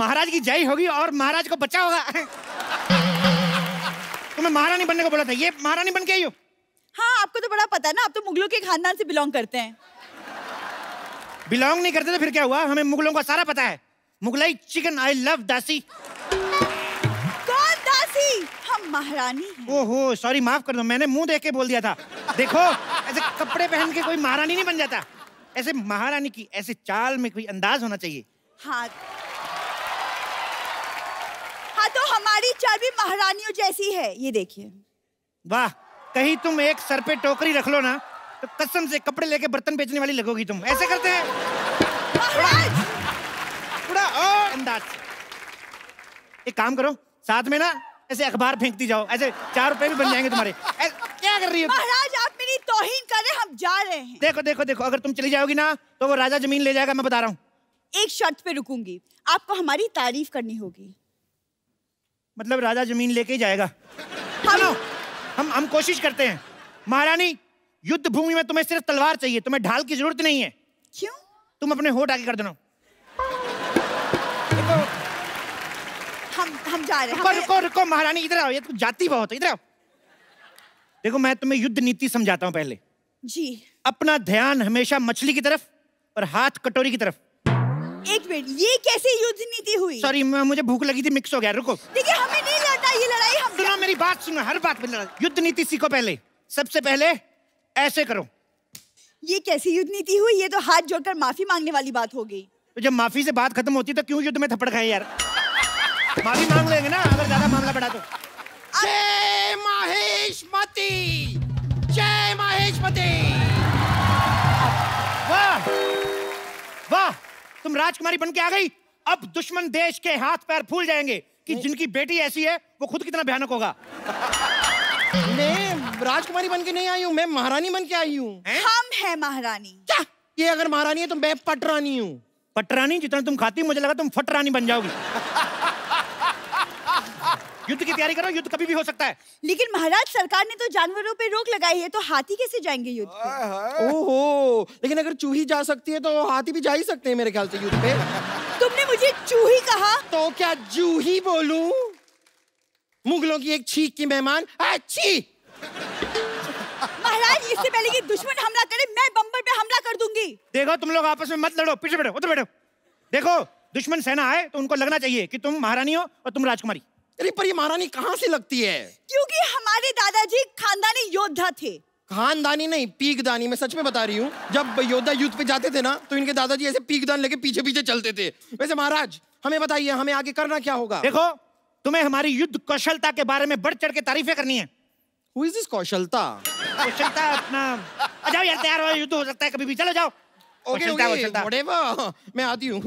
महाराज की जय होगी और महाराज को बच्चा होगा। तुम्हें महारानी बनने को बोला था, ये महारानी बन के आई हो? हाँ, आपको तो बड़ा पता है ना, आप तो मुगलों के खानदान से बिलोंग करते हैं। बिलोंग नहीं करते तो फिर क्या हुआ? हमें मुगलों का सारा पता है। मुगलाई चिकन, आई लव दासी। कौन दासी? हम महारानी हैं। ओहो सॉरी, माफ कर दो, मैंने मुंह देख के बोल दिया था। देखो ऐसे कपड़े पहन के कोई महारानी नहीं बन जाता। ऐसे महारानी की ऐसे चाल में कोई अंदाज होना चाहिए। हाँ हाँ, तो हमारी चाल भी महारानियों जैसी है, ये देखिए। वाह, कहीं तुम एक सर पे टोकरी रख लो ना तो कसम से कपड़े लेके बर्तन बेचने वाली लगोगी तुम। ऐसे करते हैं पूरा और अंदाज। एक काम करो, साथ में ना ऐसे अखबार फेंकती जाओ, ऐसे 4 रुपए भी बन जाएंगे तुम्हारे। क्या कर रही हो महाराज? आप मेरी तौहीन कर रहे हैं, हम जा रहे हैं। देखो देखो देखो, अगर तुम चली जाओगी ना तो वो राजा जमीन ले जाएगा, मैं बता रहा हूँ। एक शर्त पे रुकूंगी, आपको हमारी तारीफ करनी होगी। मतलब राजा जमीन लेके ही जाएगा? हम कोशिश करते हैं। महारानी, युद्ध भूमि में तुम्हें सिर्फ तलवार चाहिए, तुम्हें ढाल की जरूरत नहीं है। क्यों? तुम अपने होठ आगे कर देना। हम जा रहे हैं। रुको रुको रुको महारानी, इधर आओ, ये तो जाती बहुत है, इधर आओ। देखो मैं तुम्हें युद्ध नीति समझाता हूँ पहले। जी। अपना ध्यान हमेशा मछली की तरफ और हाथ कटोरी की तरफ। एक मिनट, ये कैसे युद्ध नीति हुई? सॉरी, मुझे भूख लगी थी, मिक्स हो गया। रुको, देखिए हमें नहीं लड़ना ये लड़ाई। हम सुनो मेरी बात, सुनो, हर बात पे लड़ाई। युद्ध नीति सीखो पहले। सबसे पहले ऐसे करो। ये कैसी युद्ध नीति हुई? ये तो हाथ जोड़कर माफी मांगने वाली बात हो गई। तो जब माफी से बात खत्म होती तो क्यों युद्ध में थप्पड़ खाए यार? माफी मांग लेंगे ना अगर ज्यादा मामला बढ़ा तो। जय महेशमती, जय महेशमती। वाह वाह, तुम राजकुमारी बन के आ गई। अब दुश्मन देश के हाथ पैर फूल जाएंगे कि जिनकी बेटी ऐसी है वो खुद कितना भयानक होगा। मैं राजकुमारी बन के नहीं आई हूँ, मैं महारानी बन के आई हूँ। हम हैं महारानी। क्या? ये अगर महारानी है तो मैं पटरानी हूँ। पटरानी? जितना तुम खाती मुझे लगा तुम फटरानी बन जाओगी। युद्ध की तैयारी करो, युद्ध कभी भी हो सकता है। लेकिन महाराज, सरकार ने तो जानवरों पे रोक लगाई है, तो हाथी कैसे जाएंगे युद्ध पे? ओहो, लेकिन अगर चूही जा सकती है तो हाथी भी जा ही सकते हैं मेरे ख्याल से युद्ध पे। तुमने मुझे चूही कहा? तो क्या जूही बोलूं? मुगलों की एक छींक की मेहमान। अच्छी महाराज, इससे पहले कि दुश्मन हमला करे मैं बम्बर पे हमला कर दूंगी। देखो तुम लोग आपस में मत लड़ो, पीछे बैठो, उधर बैठो। देखो दुश्मन सेना आए तो उनको लगना चाहिए कि तुम महारानी हो और तुम राजकुमारी। अरे पर ये महारानी कहाँ से लगती है? क्योंकि हमारे दादाजी खानदानी योद्धा थे। खानदानी नहीं, पीकदानी। मैं सच में बता रही हूँ, जब योद्धा युद्ध पे जाते थे ना तो इनके दादाजी ऐसे पीकदान लेके पीछे पीछे चलते थे। वैसे महाराज, हमें बताइए, हमें आगे करना क्या होगा? देखो तुम्हें हमारी युद्ध कौशलता के बारे में बढ़ चढ़ के तारीफें करनी है। Who is this कौशलता? कौशलता अपना, जाओ यार, तैयार हो, युद्ध हो सकता है कभी भी, चलो जाओ। ओके ओके, whatever, मैं आती हूँ।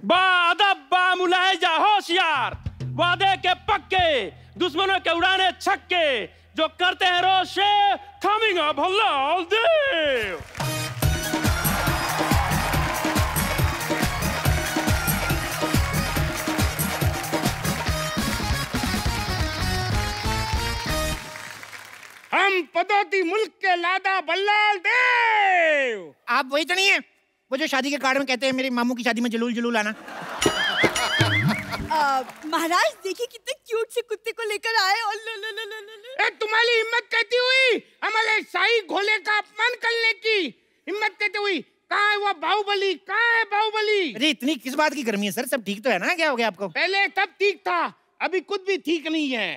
बादब्बा मुलाहिजा होशियार, वादे के पक्के, दुश्मनों के उड़ाने छक्के, जो करते हैं रोशे, कमिंग अप हल्लाल देव। हम पदोती मुल्क के लादा बल्लाल देव। आप वही तो नहीं है वो जो शादी के कार्ड में कहते हैं मेरे मामू की शादी में जलूल जलूल आना? महाराज देखिए कितने क्यूट से कुत्ते को लेकर आए। और तुम्हारी हिम्मत कहती हुई हमारे शाही घोड़े का अपमान करने की हिम्मत कहती हुई, कहाँ है वो बाहुबली? कहाँ है बाहुबली? अरे इतनी किस बात की गर्मी है सर, सब ठीक तो है ना? क्या हो गया आपको? पहले तब ठीक था, अभी कुछ भी ठीक नहीं है।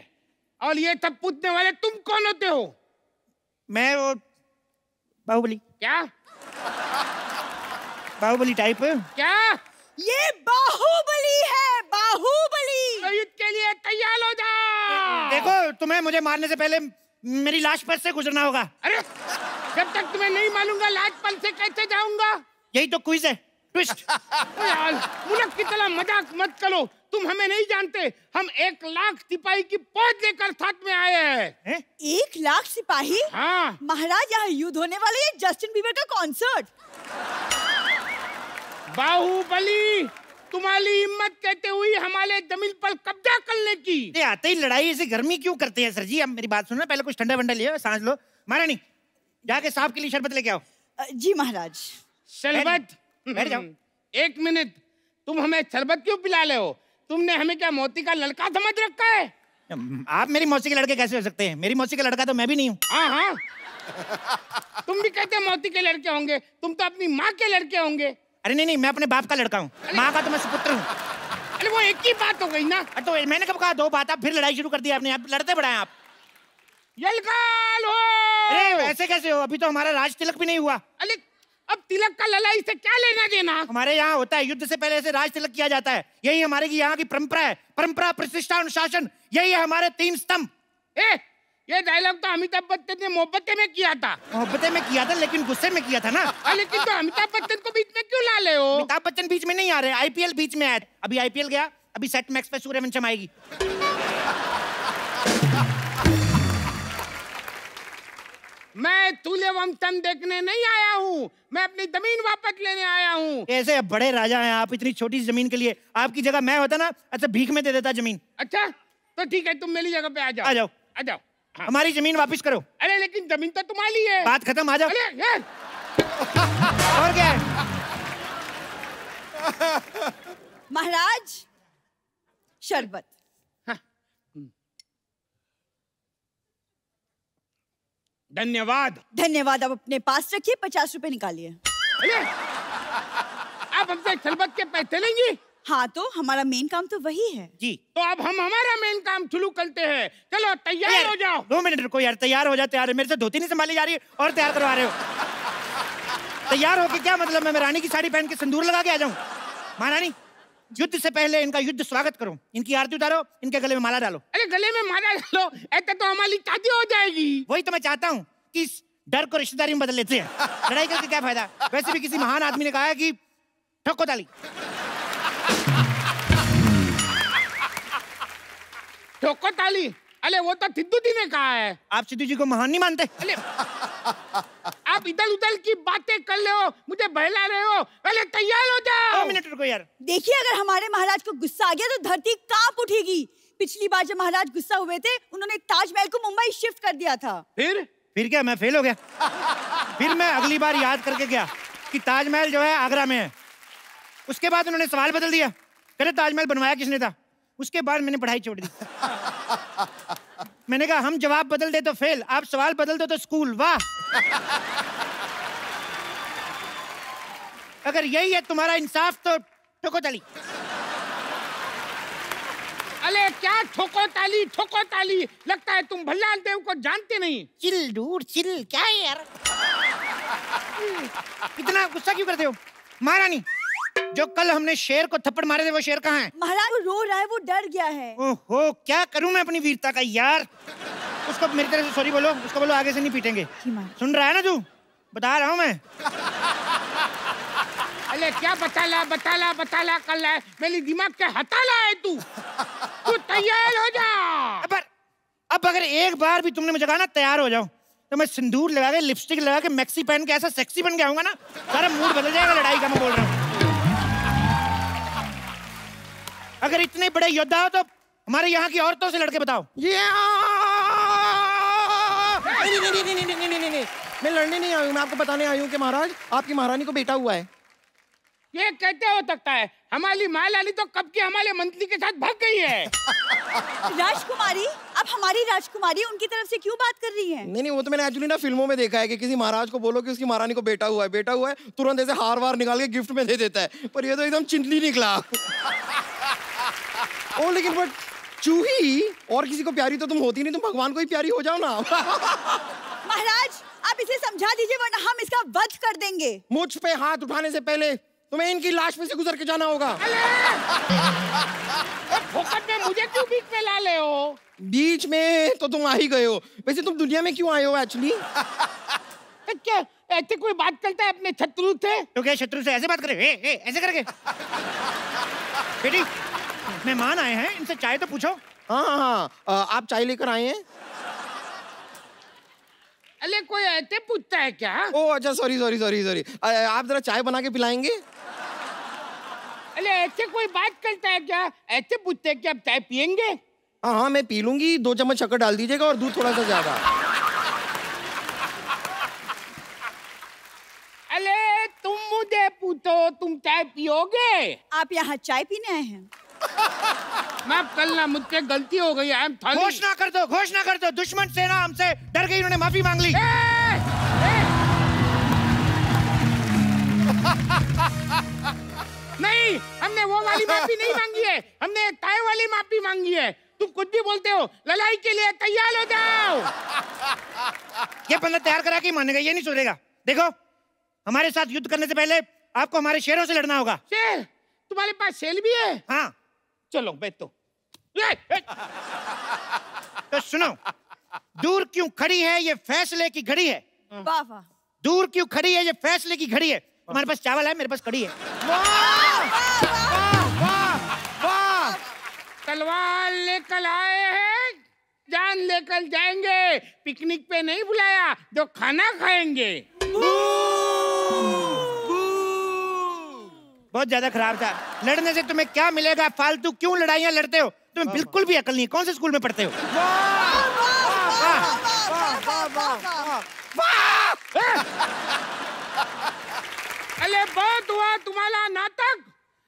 और ये तब पूछने वाले तुम कौन होते हो? मैं वो बाहुबली। क्या बाहुबली टाइप? क्या? ये बाहुबली है, बाहुबली। तो युद्ध के लिए तैयार हो जाओ। देखो तुम्हें मुझे मारने से पहले मेरी लाश पर से गुजरना होगा। अरे जब तक तुम्हें नहीं मालूंगा लाज पल से कैसे जाऊंगा? यही तो क्विज है, ट्विस्ट। यार मुल्क की तरह मजाक मत करो, तुम हमें नहीं जानते। हम 1 लाख सिपाही की फौज लेकर साथ में आए हैं। 1 लाख सिपाही? हाँ महाराज, यहाँ युद्ध होने वाले है, जस्टिन बीबर का कॉन्सर्ट। बाहुबली, तुम्हारी हिम्मत कहते हुई हमारे जमीन पर कब्जा करने की। आते ही लड़ाई ऐसी गर्मी क्यों करते हैं सर जी? अब मेरी बात सुनो, पहले कुछ ठंडा वंडा लियो, सांस लो। महारानी जाके साहब के लिए शरबत लेके आओ। जी महाराज। शरबत? बैठ जाओ। 1 मिनट, तुम हमें शरबत क्यों पिला रहे हो? तुमने हमें क्या मोती का लड़का समझ रखा है? आप मेरी मौसी के लड़के कैसे हो सकते हैं? मेरी मौसी का लड़का तो मैं भी नहीं हूँ। हाँ हाँ, तुम भी कहते मौती के लड़के होंगे, तुम तो अपनी माँ के लड़के होंगे। अरे नहीं, मैं अपने बाप का लड़का हूँ, माँ का तो मैं सुपुत्र हूँ। अरे वो एक ही बात हो गई ना। तो मैंने कब कहा 2 बात? आप फिर लड़ाई शुरू कर दी आपने, आप लड़ते बढ़ाए आप। यलकाल हो। अरे ऐसे कैसे हो? अभी तो हमारा राज तिलक भी नहीं हुआ। अरे अब तिलक का लड़ाई से क्या लेना देना? हमारे यहाँ होता है, युद्ध से पहले ऐसे राज तिलक किया जाता है। यही हमारे की यहाँ की परंपरा है। परंपरा, प्रतिष्ठा, अनुशासन, यही है हमारे 3 स्तंभ। ये डायलॉग तो अमिताभ बच्चन ने मोहब्बतें में किया था। मोहब्बतें में किया था, लेकिन गुस्से में किया था ना। लेकिन तो अमिताभ बच्चन को बीच में क्यों ला ले हो? अमिताभ बच्चन बीच में नहीं आ रहे, आईपीएल बीच में आया। अभी आईपीएल गया, अभी सेट मैक्स पे सूर्यवंशम आएगी। मैं सूर्यवंशम देखने नहीं आया हूँ, मैं अपनी जमीन वापस लेने आया हूँ। ऐसे बड़े राजा हैं आप, इतनी छोटी सी जमीन के लिए। आपकी जगह मैं होता ना, अच्छा भीख में दे देता जमीन। अच्छा तो ठीक है, तुम मेरी जगह पे आ जाओ। आ जाओ, आ जाओ। हाँ। हमारी जमीन वापस करो। अरे लेकिन जमीन तो तुम्हारी है। बात खत्म, आ जाओ। अरे यार। और क्या है? महाराज शरबत। धन्यवाद। धन्यवाद, आप अपने पास रखिए, 50 रुपए निकालिए। अरे आप हमसे शरबत के पैसे लेंगी? हाँ तो हमारा मेन काम तो वही है जी। तो अब हम हमारा मेन काम शुरू करते हैं। चलो तैयार हो जाओ। 2 मिनट रुको यार, तैयार हो जाते यार। मेरे से धोती नहीं संभाली जा रही है और तैयार करवा रहे हो। तैयार होके क्या मतलब? मैं रानी की साड़ी पहन के सिंदूर लगा के आ जाऊं? महारानी, युद्ध से पहले इनका युद्ध स्वागत करो, इनकी आरती उतारो, इनके गले में माला डालो। अरे गले में माला डालो, ऐसे तो हमारी शादी हो जाएगी। वही तो मैं चाहता हूँ कि इस डर को रिश्तेदारी में बदल लेते हैं। लड़ाई करके क्या फायदा? वैसे भी किसी महान आदमी ने कहा है कि ठोको ताली। ठोको ताली? अरे वो तो सिद्धू जी ने कहा है। आप सिद्धू जी को महान नहीं मानते? अरे आप इधर उधर की बातें कर रहे हो, मुझे बहला रहे हो। अरे तैयार हो जाओ। 2 मिनट रुको यार। देखिए, अगर हमारे महाराज को गुस्सा आ गया तो धरती कांप उठेगी। पिछली बार जब महाराज गुस्सा हुए थे, उन्होंने ताजमहल को मुंबई शिफ्ट कर दिया था। फिर क्या मैं फेल हो गया? फिर मैं अगली बार याद करके गया कि ताजमहल जो है आगरा में है। उसके बाद उन्होंने सवाल बदल दिया, कहते ताजमहल बनवाया किसने था? उसके बाद मैंने पढ़ाई छोड़ दी। मैंने कहा हम जवाब बदल दे तो फेल, आप सवाल बदल दो तो स्कूल। वाह! अगर यही है तुम्हारा इंसाफ तो ठोको ताली। अरे क्या ठोको ताली ठोको ताली? लगता है तुम भल्लाल देव को जानते नहीं। चिल डूड चिल, क्या है यार? इतना गुस्सा क्यों करते हो? महारानी, जो कल हमने शेर को थप्पड़ मारे थे वो शेर कहाँ है? महाराज वो रो रहा है, वो डर गया है। ओहो, क्या करूं मैं अपनी वीरता का यार? उसको मेरी तरफ से सॉरी बोलो, उसको बोलो आगे से नहीं पीटेंगे। सुन रहा है ना तू? बता रहा हूँ मैं। अरे क्या बताला कर रहा है? मेरी दिमाग के हटाला है तू। तू तैयार हो जा। अब अगर एक बार भी तुमने मुझे कहा ना तैयार हो जाओ, तो मैं सिंदूर लगा के, लिपस्टिक लगा के, मैक्सी पहन के ऐसा सेक्सी बन के आऊंगा ना, सारा मूड बदल जाएगा लड़ाई का। मैं बोल रहा हूँ, अगर इतने बड़े योद्धा हो तो हमारे यहाँ की औरतों से लड़के बताओ। नहीं, मैं लड़ने नहीं आई हूँ, मैं आपको बताने आई हूँ कि महाराज आपकी महारानी को बेटा हुआ है। ये कैसे हो सकता है? हमारी महारानी तो कब की हमारे मंत्री के साथ भाग गई है। राजकुमारी, आप हमारी राजकुमारी उनकी तरफ से क्यों बात कर रही हैं? नहीं, वो तो मैंने एक्चुअली ना फिल्मों में देखा है कि किसी महाराज को बोलो कि उसकी महारानी को बेटा हुआ है, तुरंत ऐसे हार वार निकाल के गिफ्ट में दे देता है। पर ये तो एकदम चिंटली निकला। ओ लेकिन बट चूही और किसी को प्यारी तो तुम होती नहीं, तुम भगवान को ही प्यारी हो जाओ ना। महाराज, आप इसे समझा दीजिए वरना हम इसका वध कर देंगे। मुझ पे हाथ उठाने से पहले तुम्हें इनकी लाश में से गुजर के जाना होगा। फोकट में मुझे क्यों बीच में ला ले हो? बीच में तो तुम आ ही गए हो। वैसे तुम दुनिया में क्यों आए हो एक्चुअली? क्या ऐसे कोई बात करता है अपने शत्रु से? तो क्या शत्रु से ऐसे बात करे? ऐसे करके? बेटी, मेहमान आए हैं, इनसे चाय तो पूछो। हाँ, आप चाय लेकर आए हैं? अरे कोई ऐसे पूछता है क्या? ओ अच्छा, सॉरी। आप जरा चाय बना के पिलाएंगे? अरे ऐसे कोई बात करता है क्या? ऐसे पूछते हैं कि आप चाय पियेंगे? हाँ, मैं पी लूंगी। 2 चम्मच शक्कर डाल दीजिएगा और दूध थोड़ा सा ज्यादा। तो तुम चाय पियोगे? आप यहाँ चाय पीने आए हैं? माफ करना, मुझसे गलती हो गई। I am sorry. घोषणा कर दो, घोषणा कर दो। दुश्मन सेना हमसे डर गई, उन्होंने माफी मांग ली। नहीं, हमने वो वाली माफी नहीं मांगी है, हमने चाय वाली माफी मांगी है। तुम कुछ भी बोलते हो। लड़ाई के लिए तैयार हो जाओ। ये बंदा तैयार करा के मानेगा, ये नहीं सुधरेगा। देखो, हमारे साथ युद्ध करने से पहले आपको हमारे शेरों से लड़ना होगा। शेर? तुम्हारे पास शेर भी है? हाँ। चलो बैठो। तो सुनो, दूर क्यों खड़ी है ये फैसले की घड़ी है। वाह वाह। दूर क्यों खड़ी है ये फैसले की घड़ी है। तुम्हारे पास चावल है, मेरे पास कड़ी है। तलवार लेकर आए हैं, जान लेकर जाएंगे। पिकनिक पे नहीं बुलाया, जो खाना खाएंगे। बहुत ज्यादा खराब था। लड़ने से तुम्हें क्या मिलेगा? फालतू क्यों लड़ाइयाँ लड़ते हो? तुम्हें बिल्कुल भी अकल नहीं है। कौन से स्कूल में पढ़ते हो? अरे बहुत हुआ तुम्हारा नाटक।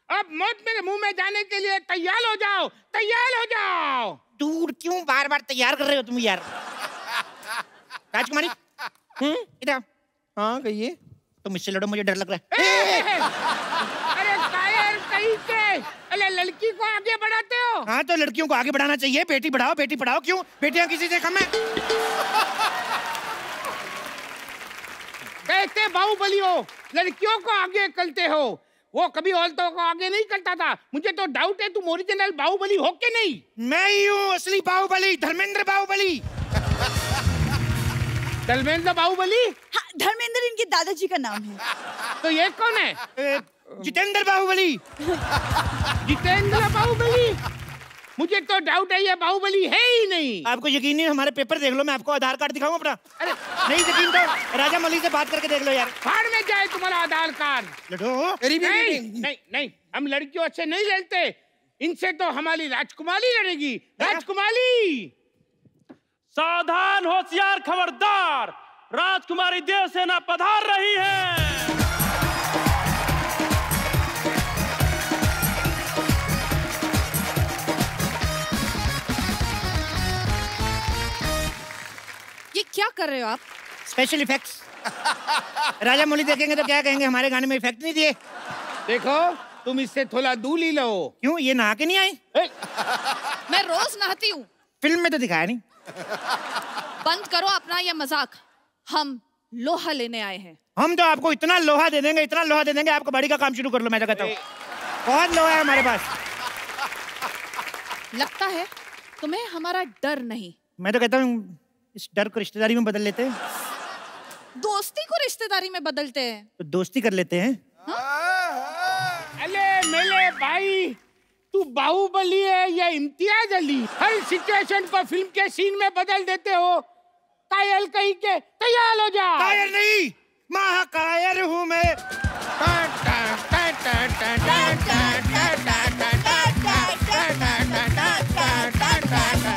अब मौत मेरे मुंह में जाने के लिए तैयार हो जाओ, तैयार हो जाओ। दूर क्यों बार बार तैयार कर रहे हो तुम यार? राजकुमारी, इधर। हाँ कहिए। तुम मुझसे लड़ो, मुझे डर लग रहा है। अरे कायर कहीं के, अरे लड़की को आगे बढ़ाते हो। हाँ तो लड़कियों को आगे बढ़ाना चाहिए। बेटी बढ़ाओ, बेटी पढ़ाओ। क्यों? बेटियां किसी से कम है? कहते बाहुबली हो, लड़कियों को आगे करते हो। वो कभी औरतों को आगे नहीं करता था। मुझे तो डाउट है तुम ओरिजिनल बाहुबली हो के नहीं। मैं ही हूँ असली बाहुबली, धर्मेंद्र बाहुबली। धर्मेंद्र बाहुबली? हाँ, धर्मेंद्र इनके दादाजी का नाम है। तो ये कौन है? जितेंद्र बाहुबली। जितेंद्र बाहुबली? मुझे तो डाउट है ये बाहुबली है ही नहीं। आपको यकीन नहीं? हमारे पेपर देख लो, मैं आपको आधार कार्ड दिखाऊं अपना। अरे नहीं यकीन तो राजा मौली से बात करके देख लो यार। फाड़ में जाए तुम्हारा आधार कार्ड। लड़ो। नहीं नहीं नहीं, हम लड़कियों से नहीं लड़ते। इनसे तो हमारी राजकुमारी लड़ेगी। राजकुमारी! सावधान, होशियार, खबरदार। राजकुमारी देवसेना पधार रही है। ये क्या कर रहे हो आप? Special effects. राजा मौली देखेंगे तो क्या कहेंगे, हमारे गाने में इफेक्ट नहीं दिए। देखो, तुम इससे थोड़ा दूर ही लो। क्यों? ये नहा के नहीं आई? मैं रोज नहाती हूँ। फिल्म में तो दिखाया नहीं। बंद करो अपना ये मजाक। हम लोहा लेने आए हैं। हम तो आपको इतना लोहा दे देंगे, इतना लोहा दे देंगे, आपको बड़ी का काम शुरू कर लो। मैं तो कहता हूँ बहुत लोहा है हमारे पास। लगता है तुम्हें हमारा डर नहीं। मैं तो कहता हूँ इस डर को रिश्तेदारी में बदल लेते हैं। दोस्ती को रिश्तेदारी में बदलते हैं। तो दोस्ती कर लेते हैं। अरे मेरे भाई, तू बाहुबली है या इम्तियाज अली? हर सिचुएशन को फिल्म के सीन में बदल देते हो। कायल कहीं के, तैयार हो जा। कायर नहीं, महाकायर हूँ मैं।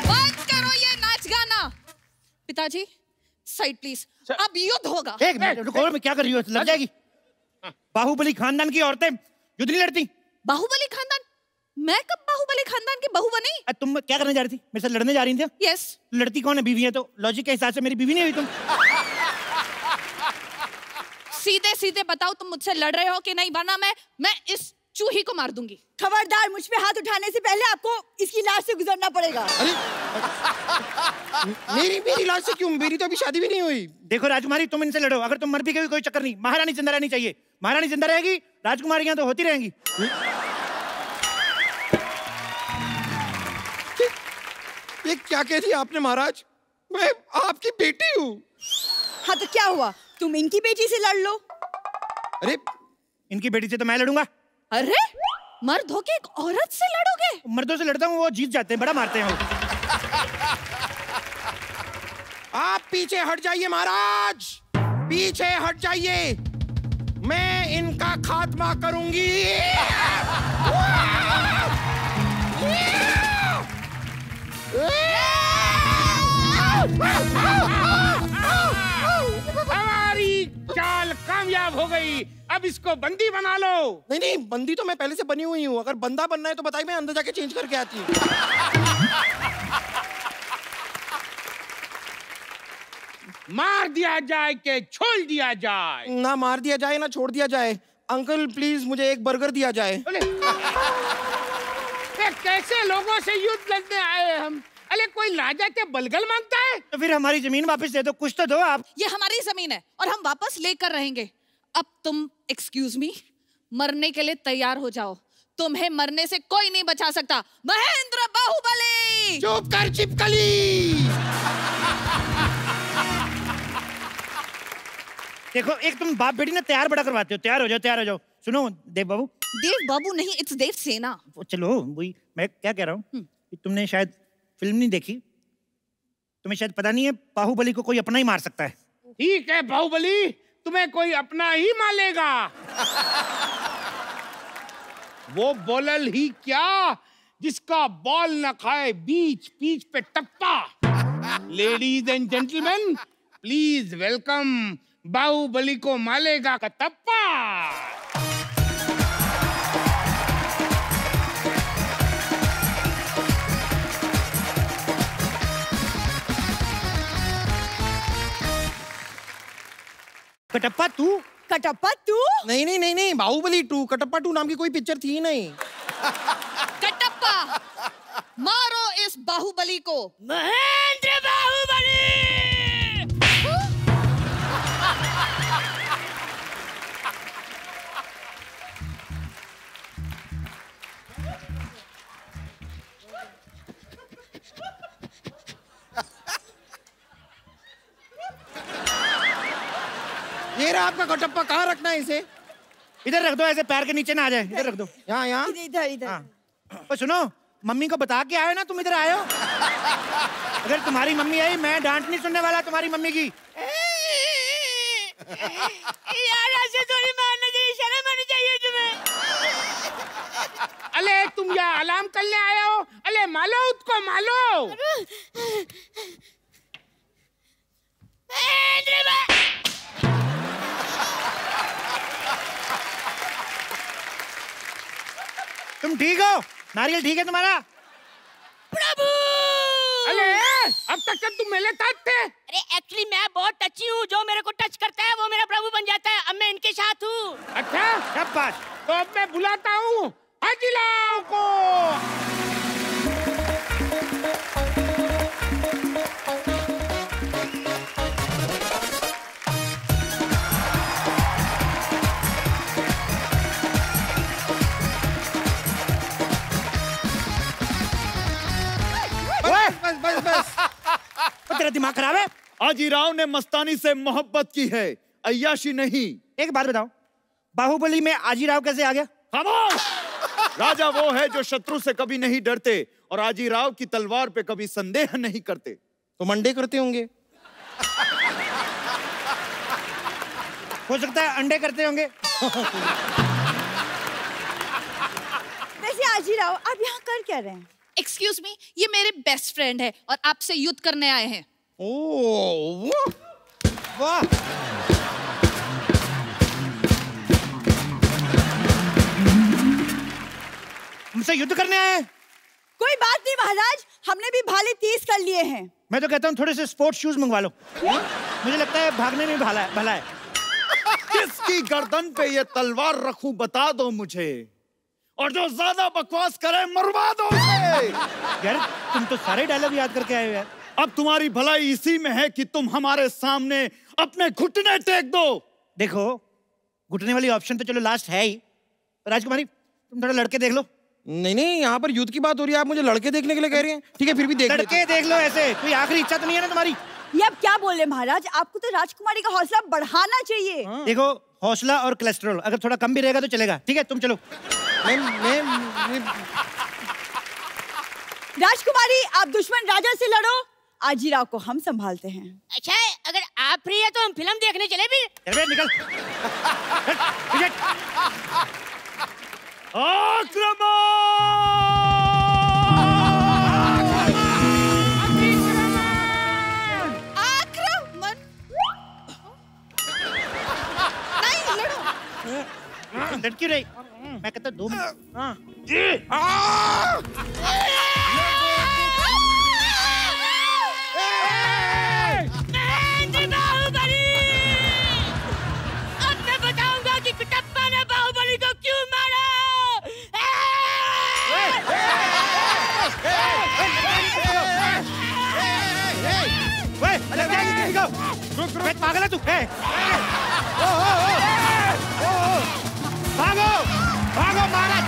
बंद करो ये नाच गाना। पिताजी साइड प्लीज, अब युद्ध होगा। एक मिनट रुको, मैं क्या कर रही हूँ? लग जाएगी। बाहुबली खानदान की औरतें युद्ध नहीं लड़ती। बाहुबली खानदान? मैं कब बाहुबली खानदान की बहू बनी? तुम क्या करने जा रही थी? मेरे साथ लड़ने जा रही थी? यस। लड़ती कौन है? बीवी है, तो लॉजिक के हिसाब से मेरी बीवी नहीं हुई तुम। सीधे सीधे बताओ तुम मुझसे लड़ रहे हो कि नहीं, वरना मैं इस चूही को मार दूंगी। खबरदार, मुझ पे हाथ उठाने से पहले आपको इसकी लाश से गुजरना पड़ेगा। अरे मेरी लाश से क्यों? मेरी तो अभी शादी भी नहीं हुई। देखो राजकुमारी, तुम इनसे लड़ो। अगर तुम मर भी गई कोई चक्कर नहीं, महारानी जिंदा रहनी चाहिए। महारानी जिंदा रहेगी, राजकुमारियां तो होती रहेंगी। ये क्या कह दिया आपने महाराज? मैं आपकी बेटी हूँ। हाँ तो क्या हुआ, तुम इनकी बेटी से लड़ लो। अरे इनकी बेटी से तो मैं लड़ूंगा। अरे मर्द होके एक औरत से लड़ोगे? मर्दों से लड़ता हूँ, वो जीत जाते हैं, बड़ा मारते हैं वो। आप पीछे हट जाइए महाराज, पीछे हट जाइए। मैं इनका खात्मा करूंगी। हमारी चाल कामयाब हो गई। अब इसको बंदी बना लो। नहीं नहीं, बंदी तो मैं पहले से बनी हुई हूँ। अगर बंदा बनना है तो बताइए, मैं अंदर जाके चेंज करके आती हूँ। मार दिया जाए के छोड़ दिया जाए? ना मार दिया जाए ना छोड़ दिया जाए। अंकल प्लीज मुझे एक बर्गर दिया जाए। बोले कैसे लोगों से युद्ध लड़ने आए हम? अरे कोई राजा के बलगल मांगता है? तो फिर हमारी जमीन वापस दे दो, कुछ तो दो आप। ये हमारी जमीन है और हम वापस लेकर रहेंगे। अब तुम एक्सक्यूज मी, मरने के लिए तैयार हो जाओ। तुम्हें मरने से कोई नहीं बचा सकता। महेंद्र बाहुबली। चुप कर चिपकली। देखो, एक तुम बाप बेटी ना तैयार बड़ा करवाते हो। तैयार हो जाओ, तैयार हो जाओ। सुनो देव बाबू। देव बाबू नहीं, इट्स देव सेना। चलो वही मैं क्या कह रहा हूँ, तुमने शायद फिल्म नहीं देखी, तुम्हें शायद पता नहीं है बाहुबली को कोई अपना ही मार सकता है। ठीक है बाहुबली, तुम्हें कोई अपना ही मारेगा। वो बोलल ही क्या जिसका बॉल न खाए बीच पीच पे टप्पा। Ladies and gentleman, please welcome Baahubali को मालेगा का टप्पा। कटप्पा तू? कटप्पा तू? नहीं नहीं नहीं नहीं, बाहुबली 2। कटप्पा 2 नाम की कोई पिक्चर थी नहीं। कटप्पा, मारो इस बाहुबली को। महेंद्र बाहुबली। ये रहा आपका कटप्पा। कहाँ रखना है इसे? इधर रख दो, ऐसे पैर के नीचे ना आ जाए। इधर रख दो। यहाँ यहाँ। इधर इधर। हाँ। और सुनो, मम्मी को बता के आए ना तुम इधर आए हो। अगर तुम्हारी मम्मी आई, मैं डांट नहीं सुनने वाला तुम्हारी मम्मी की। यार ऐसे थोड़ी मारना चाहिए, शर्म आनी चाहिए तुम्हें। अले तुम यहाँ अलार्म करने आए हो? अले मालो उसको, मालो। तुम ठीक हो? नारियल ठीक है तुम्हारा? प्रभु। अले अब तक तुम मेरे साथ थे। अरे एक्चुअली मैं बहुत टची हूँ, जो मेरे को टच करता है वो मेरा प्रभु बन जाता है। अब मैं इनके साथ हूँ। अच्छा, सब बात। तो अब मैं बुलाता हूँ हाजीराव को। बस बस बस। तो तेरा दिमाग खराब है? आजीराव ने मस्तानी से मोहब्बत की है, अय्याशी नहीं। एक बात बताओ, बाहुबली में आजीराव कैसे आ गया? खामोश! राजा वो है जो शत्रु से कभी नहीं डरते और आजीराव की तलवार पे कभी संदेह नहीं करते। तो मंडे करते होंगे। हो सकता है अंडे करते होंगे। वैसे आजीराव, आप यहाँ कर क्या रहे हैं? एक्सक्यूज मी, ये मेरे बेस्ट फ्रेंड है और आपसे युद्ध करने आए हैं। ओह वाह, हमसे युद्ध करने आए हैं? कोई बात नहीं महाराज, हमने भी भाले तेज कर लिए हैं। मैं तो कहता हूँ थोड़े से स्पोर्ट्स शूज मंगवा लो। मुझे लगता है भागने में भला है। किसकी गर्दन पे ये तलवार रखूं बता दो मुझे, और जो ज्यादा बकवास करे मरवा दो उसे। यार तुम तो सारे डायलॉग याद करके आए हो यार। अब तुम्हारी भलाई इसी में है कि तुम हमारे सामने अपने घुटने टेक दो। देखो, घुटने वाली ऑप्शन तो चलो लास्ट है ही। राजकुमारी, तुम थोड़ा लड़के देख लो। नहीं नहीं, यहाँ पर युद्ध की बात हो रही है, आप मुझे लड़के देखने के लिए कह रही हैं? ठीक है, फिर भी देख लेते लड़के देख लो। ऐसे कोई आखिरी इच्छा तो नहीं है ना तुम्हारी? ये आप क्या बोल रहे हैं महाराज? आपको तो राजकुमारी का हौसला बढ़ाना चाहिए। देखो, हौसला और कोलेस्ट्रॉल अगर थोड़ा कम भी रहेगा तो चलेगा। ठीक है, तुम चलो। मैं राजकुमारी, आप दुश्मन राजा से लड़ो, आजीराव को हम संभालते हैं। अच्छा, अगर आप फ्री है तो हम फिल्म देखने चले भी। चल बे, निकल। आक्रमण! नहीं, लड़ो। लड़की रही मैं कहता 2 मिनट। हाँ महेंद्र बाहुबली, अब मैं बताऊंगा कि कुटप्पा ने बाहुबली को क्यों मारा। पागल है तू? भागो भागो महाराज।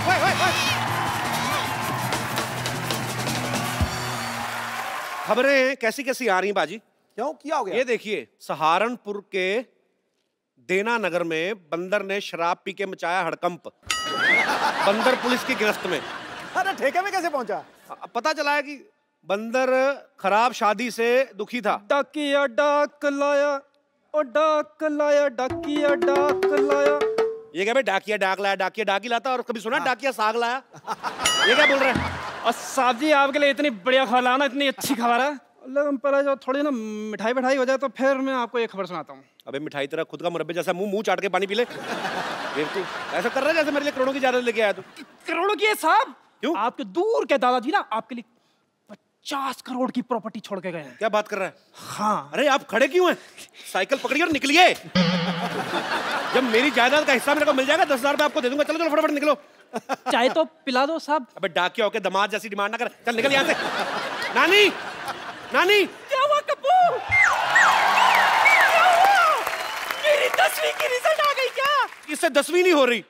खबरें कैसी कैसी आ रही हैं बाजी? क्यों क्या हो गया? ये देखिए, सहारनपुर के देना नगर में बंदर ने शराब पी के मचाया हड़कंप। बंदर पुलिस की गिरफ्त में। अरे ठेके में कैसे पहुंचा? पता चला है कि बंदर खराब शादी से दुखी था। डाकिया डाक लाया, ओ डाक लाया, डाकिया डाक लाया। ये क्या भाई, डाकिया डाक लाया, डाकिया डाक ही लाता, और कभी सुना डाकिया साग लाया? ये क्या बोल रहे हैं? और साहब जी आपके लिए इतनी बढ़िया खबर लाना, इतनी अच्छी खबर है। लेकिन पहले जो थोड़ी ना मिठाई बिठाई हो जाए तो फिर मैं आपको एक खबर सुनाता हूँ। अबे मिठाई तेरा खुद का मुरब्बे जैसा मुंह चाट के पानी पी ले। तू ऐसा कर रहा है जैसे मेरे लिए करोड़ों की जायदाद लेके आया तू। करोड़ों की है साहब? क्यों? आपके दूर के दादाजी ना आपके लिए 50 करोड़ की प्रॉपर्टी छोड़ के गए हैं। क्या बात कर रहा है? हाँ। अरे आप खड़े क्यों हैं? साइकिल पकड़िए और निकलिए। जब मेरी जायदाद का हिस्सा मेरे को मिल जाएगा 10,000 रुपए आपको दे दूंगा। चलो चलो फटाफट निकलो। चाय तो पिला दो साहब। अबे डाकिया होके दामाद जैसी डिमांड ना कर, चल निकल यहाँ से। नानी, नानी। क्या हुआ कप्पू? मेरी 10वीं की रिजल्ट आ गई क्या? इससे 10वीं नहीं हो रही।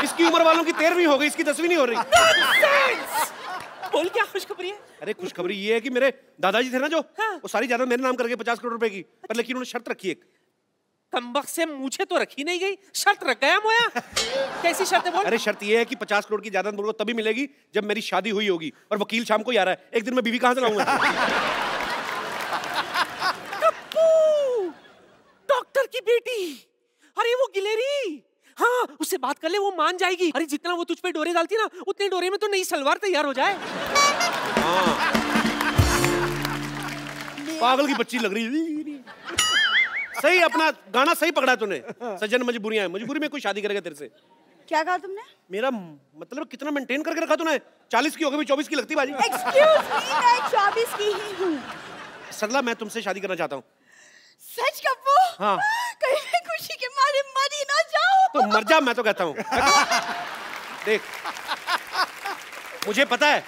इसकी उम्र वालों की 13वीं हो गई, इसकी 10वीं नहीं हो रही। बोल क्या खुशखबरी है? अरे खुशखबरी ये है कि मेरे दादाजी थे ना जो, वो सारी जायदाद मेरे नाम करके 50 करोड़ रुपए की, पर लेकिन उन्होंने शर्त रखी एक। कमबख्त से मुझे तो रखी नहीं गई, शर्त रख गया मोया। कैसी शर्त है बोल? अरे शर्त ये है कि 50 करोड़ की जायदाद मुझको तभी मिलेगी जब मेरी शादी हुई होगी, और वकील शाम को ही आ रहा है। एक दिन में बीवी कहाँ से लाऊंगा? डॉक्टर की बेटी, अरे वो गिलेरी, हाँ उससे बात कर ले, वो मान जाएगी। अरे जितना वो तुझ पे डोरे डालती ना, उतने डोरे में तो नई सलवार तैयार हो जाए। हाँ। पागल की बच्ची लग रही। सही, अपना गाना सही पकड़ा तूने। सज्जन मजबूरियां हैं, मजबूरी में कोई शादी करेगा तेरे से। क्या कहा तुमने? मेरा मतलब कितना मेंटेन करके रखा तूने? 40 की हो गई, 24 की लगती बाजी। एक्सक्यूज मी, मैं 24 की ही हूँ। सरला, मैं तुमसे शादी करना चाहता हूँ। सच कप्पू? हाँ। कहीं मैं खुशी के मारे मर ही ना जाऊं। तो मर जा, मैं तो कहता हूँ। देख, मुझे पता है,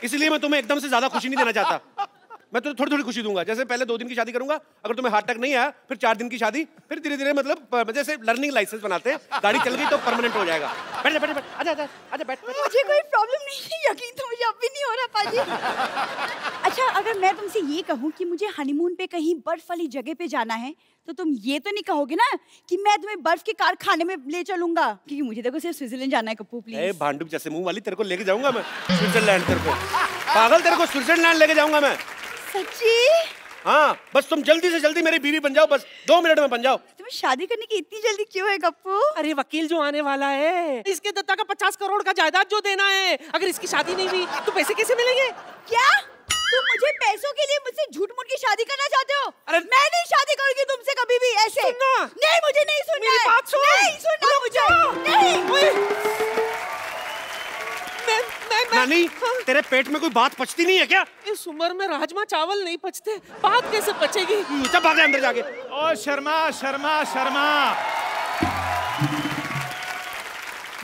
इसलिए मैं तुम्हें एकदम से ज्यादा खुशी नहीं देना चाहता। मैं तुम्हें थोड़ी थोड़ी खुशी दूंगा। जैसे पहले 2 दिन की शादी करूंगा, अगर तुम्हें हार्ट अटैक नहीं आया, फिर 4 दिन की शादी, फिर धीरे धीरे मतलब जैसे लर्निंग लाइसेंस बनाते हैं, गाड़ी चल गई तो परमानेंट हो जाएगा। बैठ जा, बैठ जा, आजा आजा आजा, बैठ। मुझे कोई प्रॉब्लम नहीं है, यकीन तो मुझे अब भी नहीं हो रहा पाजी। अच्छा, अगर मैं तुमसे ये कहूँ कि मुझे हनीमून पे कहीं बर्फ वाली जगह पे जाना है, तो तुम ये तो नहीं कहोगे ना कि मैं तुम्हें बर्फ के कारखाने में ले चलूंगा? क्योंकि मुझे देखो सिर्फ स्विट्जरलैंड जाना है कप्पू, प्लीज। भांडुप जैसे मुंह वाली, तेरे को लेके जाऊंगा मैं स्विट्जरलैंड। तेरे को पागल, तेरे को स्विट्जरलैंड लेके जाऊंगा मैं। सच्ची? हाँ, बस तुम जल्दी से जल्दी मेरी बीवी बन जाओ, बस 2 मिनट में बन जाओ। तुम्हें शादी करने की इतनी जल्दी क्यों है कप्पू? अरे वकील जो आने वाला है, इसके दत्ता का 50 करोड़ का जायदाद जो देना है, अगर इसकी शादी नहीं हुई तो पैसे कैसे मिलेंगे? क्या तुम मुझे पैसों के लिए मुझसे झूठ मूठ की शादी करना चाहते हो? अरे मैं नहीं शादी करूंगी तुमसे कभी भी ऐसे। सुनना। नहीं, मुझे नहीं सुनना मेरी है। बात सुन। नहीं सुनना मुझे। नहीं। नानी, तेरे पेट में कोई बात पचती नहीं है क्या? इस उम्र में राजमा चावल नहीं पचते, बात कैसे पचेगी? चल भाग अंदर जाके। ओ शर्मा शर्मा शर्मा,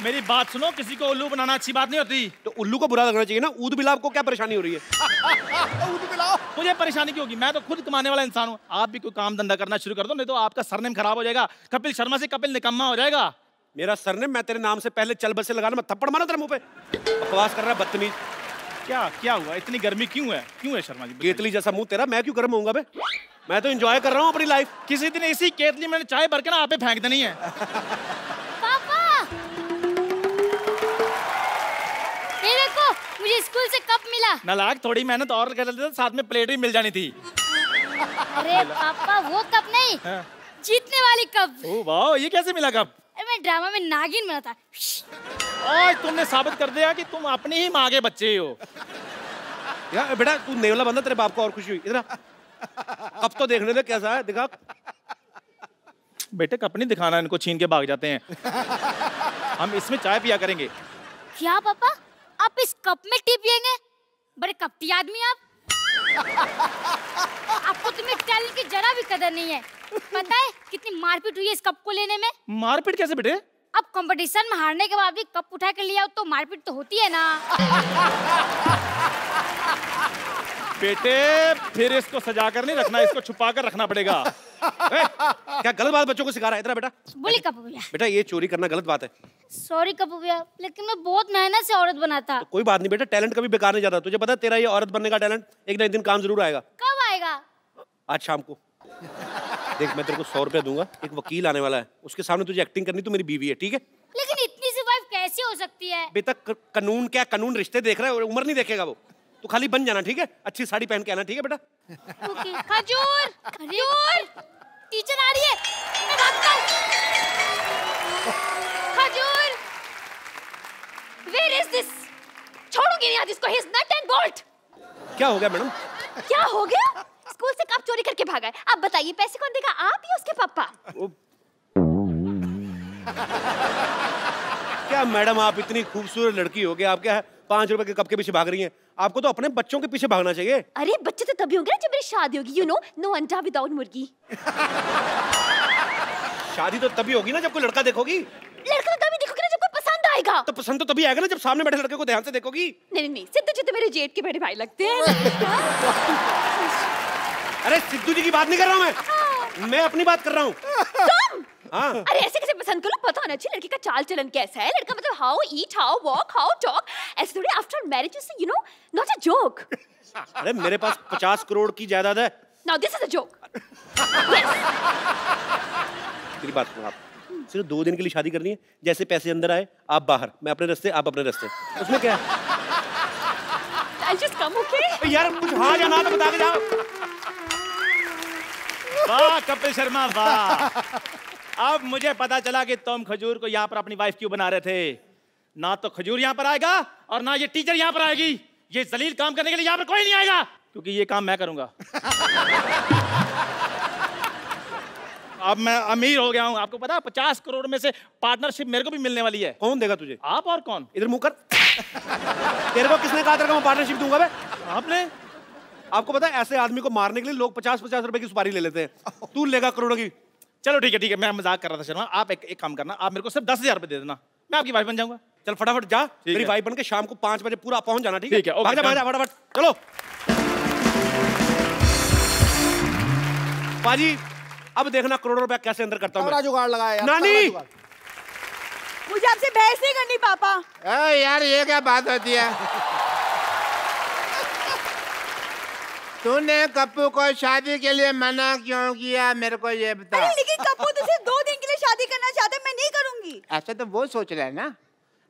मेरी बात सुनो, किसी को उल्लू बनाना अच्छी बात नहीं होती। तो उल्लू को बुरा लगना चाहिए ना। ऊद बिलाव को क्या परेशानी हो रही है? मुझे परेशानी क्यों होगी? मैं तो खुद कमाने वाला इंसान हूँ। आप भी कोई काम धंधा करना शुरू कर दो, नहीं तो आपका सरनेम खराब हो जाएगा। कपिल शर्मा से कपिल निकम्मा हो जाएगा। मेरा सरनेम, मैं तेरे नाम से पहले चल बस से लगाना, मैं थप्पड़ मारा तेरे मुंह पे। बकवास कर रहा है बदतमीज। क्या हुआ? इतनी गर्मी क्यों है शर्मा जी? केतली जैसा मुंह तेरा, मैं क्यों गर्म होऊंगा बे? मैं तो एंजॉय कर रहा हूँ अपनी लाइफ। किसी दिन इसी केतली में चाय भर के ना आप पे फेंक देनी है। पापा, ये देखो, मुझे स्कूल से कप मिला। नालायक, थोड़ी मेहनत और कर लेते तो साथ में प्लेट भी मिल जानी थी। अरे पापा, वो कप नहीं, जीतने वाली कप। ओह वाह, ये कैसे मिला कप? मैं ड्रामा में नागिन बना था। आज तुमने साबित कर दिया कि तुम अपनी ही माँ के बच्चे हो। यार बेटा, तू नेवला बंदा, तेरे बाप को और खुशी हुई। इधर कब तो देखने दे कैसा है, दिखा। बेटे कप नहीं दिखाना, इनको छीन के भाग जाते हैं। हम इसमें चाय पिया करेंगे। क्या पापा, आप इस कप में टी पियेंगे? बड़े कपटी आदमी आप। आपको तो मेरे टैलेंट की जरा भी कदर नहीं है। पता है कितनी मारपीट हुई है इस कप को लेने में? मारपीट कैसे बेटे? अब कंपटीशन में हारने के बाद भी कप उठा कर लिया तो मारपीट तो होती है ना। बेटे फिर इसको सजा कर नहीं रखना, इसको छुपा कर रखना पड़ेगा। क्या गलत बात बच्चों को सिखा रहा है इतना बेटा? बोली कपूर भैया। बेटा ये चोरी करना गलत बात है। सॉरी कपूर भैया, लेकिन मैं बहुत मेहनत से औरत बना था। तो कोई बात नहीं बेटा, टैलेंट कभी बेकार नहीं जाता। तुझे पता है तेरा ये औरत बनने का टैलेंट एक ना एक दिन काम जरूर आएगा। कब आएगा? आज शाम को। देख मैं तेरे को 100 रुपया दूंगा, एक वकील आने वाला है, उसके सामने तुझे एक्टिंग करनी, तो मेरी बीवी है, ठीक है? लेकिन इतनी सी वाइफ कैसे हो सकती है? बेटा कानून क्या, कानून रिश्ते देख रहा है, उम्र नहीं देखेगा वो। तू खाली बन जाना, ठीक है? अच्छी साड़ी पहन के आना, ठीक है बेटा? ओके। खजूर, खजूर, टीचर आ रही है, मैं भागता हूँ। खजूर, where is this? छोड़ूंगी नहीं आज इसको, he's nut and bolt। क्या हो गया मैडम? क्या हो गया? स्कूल से कब चोरी करके भागा है? अब बताइए पैसे कौन देगा, आप या उसके पापा? क्या मैडम आप इतनी खूबसूरत लड़की हो गया, आप क्या 5 रुपए के कप के पीछे भाग रही हैं? आपको तो अपने बच्चों के पीछे भागना चाहिए। अरे बच्चे तो तभी होंगे ना जब मेरी शादी होगी, यू नो, नो अंडा विदाउट मुर्गी। शादी तो तभी होगी ना जब कोई लड़का देखोगी। लड़का तो तभी देखोगे ना जब कोई पसंद आएगा। तो पसंद तो तभी आएगा ना जब सामने बैठे लड़के को ध्यान से देखोगी। नहीं नहीं, सिद्धू जी तो मेरे जेठ के बड़े भाई लगते हैं। अरे सिद्धू जी की बात नहीं कर रहा हूँ मैं अपनी बात कर रहा हूँ। तुम? हाँ। अरे ऐसे कैसे पसंद करो, पता होना चाहिए लड़की का चाल चलन कैसा है। लड़का मतलब how eat, how walk, how talk, ऐसे थोड़ी after marriage is you know not a joke. अरे मेरे पास 50 करोड़ की जायदाद है। Now this is a joke. मेरी बात सुनो, आप सिर्फ 2 दिन के लिए शादी करनी है। जैसे पैसे अंदर आए आप बाहर, मैं अपने रास्ते आप अपने रास्ते, उसमें क्या है? I'll just come, okay? यार कुछ हाँ या ना तो बता के जाओ। वाह कपिल शर्मा वाह। अब मुझे पता चला कि तुम खजूर को यहाँ पर अपनी वाइफ क्यों बना रहे थे। ना तो खजूर यहाँ पर आएगा और ना ये टीचर यहाँ पर आएगी। ये जलील काम करने के लिए यहाँ पर कोई नहीं आएगा, क्योंकि ये काम मैं करूंगा। अब मैं अमीर हो गया हूँ, आपको पता है 50 करोड़ में से पार्टनरशिप मेरे को भी मिलने वाली है। कौन देगा तुझे? आप और कौन? इधर मुंह कर। तेरे को किसने कहा था मैं पार्टनरशिप दूंगा? बे आपने। आपको पता है ऐसे आदमी को मारने के लिए लोग 50-50 रुपए की सुपारी ले लेते हैं। तू लेगा करोड़ों की। चलो ठीक है, मैं मजाक कर रहा था शर्मा। आप एक काम करना, आप मेरे को सिर्फ 10,000 रुपए दे देना, मैं आपकी वाइफ बन जाऊंगा। चल फटाफट जा, मेरी वाइफ बन के शाम को 5 बजे पूरा पहुंच जाना, ठीक है? ठीक है, भाग जा फटाफट, चलो। पाजी अब देखना करोड़ों रुपया कैसे अंदर करता हूँ। जुगाड़ लगाया यार, नानी मुझे आपसे बहस नहीं करनी पापा। यार ये क्या बात होती है? तूने कप्पू को शादी के लिए मना क्यों किया, मेरे को ये बता। अरे लेकिन कप्पू तो सिर्फ 2 दिन के लिए शादी करना चाहता है, मैं नहीं करूंगी। ऐसा तो वो सोच रहा है ना।